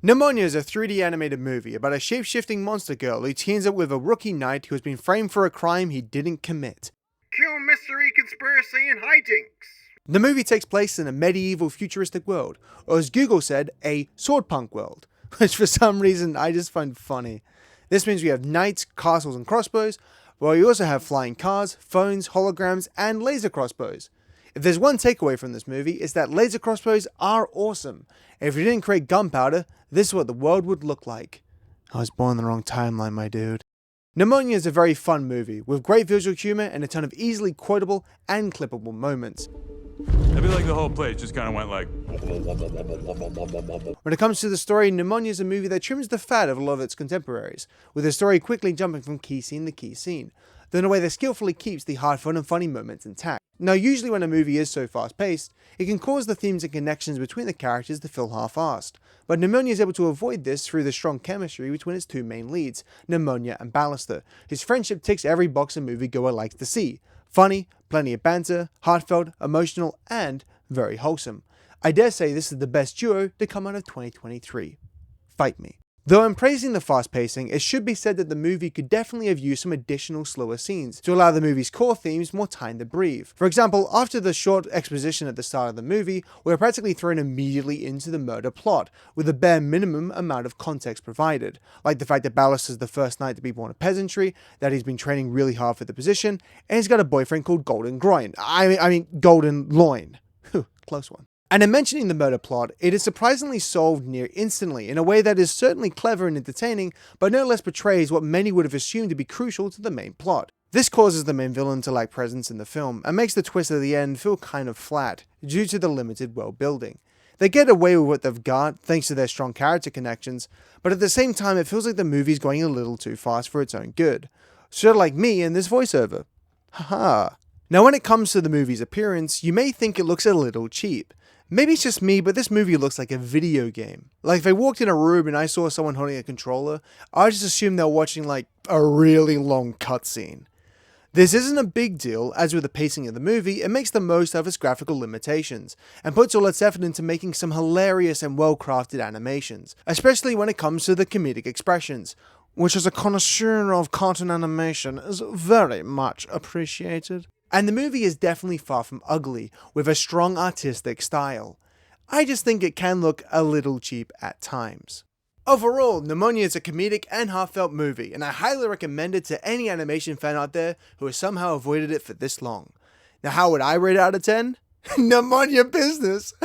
Nimona is a 3D animated movie about a shape-shifting monster girl who teams up with a rookie knight who has been framed for a crime he didn't commit. Kill mystery, conspiracy, and hijinks. The movie takes place in a medieval futuristic world, or as Google said, a swordpunk world, which for some reason I just find funny. This means we have knights, castles, and crossbows, while we also have flying cars, phones, holograms, and laser crossbows. If there's one takeaway from this movie, it's that laser crossbows are awesome. If you didn't create gunpowder, this is what the world would look like. I was born in the wrong timeline, my dude. Nimona is a very fun movie, with great visual humor and a ton of easily quotable and clippable moments. I feel like the whole place just kind of went like... When it comes to the story, Nimona is a movie that trims the fat of a lot of its contemporaries, with the story quickly jumping from key scene to key scene, though in a way that skillfully keeps the heartfelt and funny moments intact. Now, usually when a movie is so fast-paced, it can cause the themes and connections between the characters to feel half-assed, but Nimona is able to avoid this through the strong chemistry between its two main leads, Nimona and Plaster. His friendship ticks every box a moviegoer likes to see. Funny, plenty of banter, heartfelt, emotional, and very wholesome. I dare say this is the best duo to come out of 2023. Fight me. Though I'm praising the fast pacing, it should be said that the movie could definitely have used some additional slower scenes to allow the movie's core themes more time to breathe. For example, after the short exposition at the start of the movie, we're practically thrown immediately into the murder plot, with the bare minimum amount of context provided, like the fact that Ballas is the first knight to be born of peasantry, that he's been training really hard for the position, and he's got a boyfriend called Golden Groin. I mean Golden Loin. Close one. And in mentioning the murder plot, it is surprisingly solved near instantly in a way that is certainly clever and entertaining, but no less betrays what many would have assumed to be crucial to the main plot. This causes the main villain to lack presence in the film, and makes the twist at the end feel kind of flat, due to the limited world building. They get away with what they've got, thanks to their strong character connections, but at the same time it feels like the movie's going a little too fast for its own good. Sort of like me in this voiceover. Haha. Now when it comes to the movie's appearance, you may think it looks a little cheap. Maybe it's just me, but this movie looks like a video game. Like if I walked in a room and I saw someone holding a controller, I just assumed they were watching like a really long cutscene. This isn't a big deal, as with the pacing of the movie, it makes the most of its graphical limitations, and puts all its effort into making some hilarious and well-crafted animations, especially when it comes to the comedic expressions, which as a connoisseur of cartoon animation is very much appreciated. And the movie is definitely far from ugly, with a strong artistic style. I just think it can look a little cheap at times. Overall, Nimona is a comedic and heartfelt movie, and I highly recommend it to any animation fan out there who has somehow avoided it for this long. Now how would I rate it out of 10? Nimona business!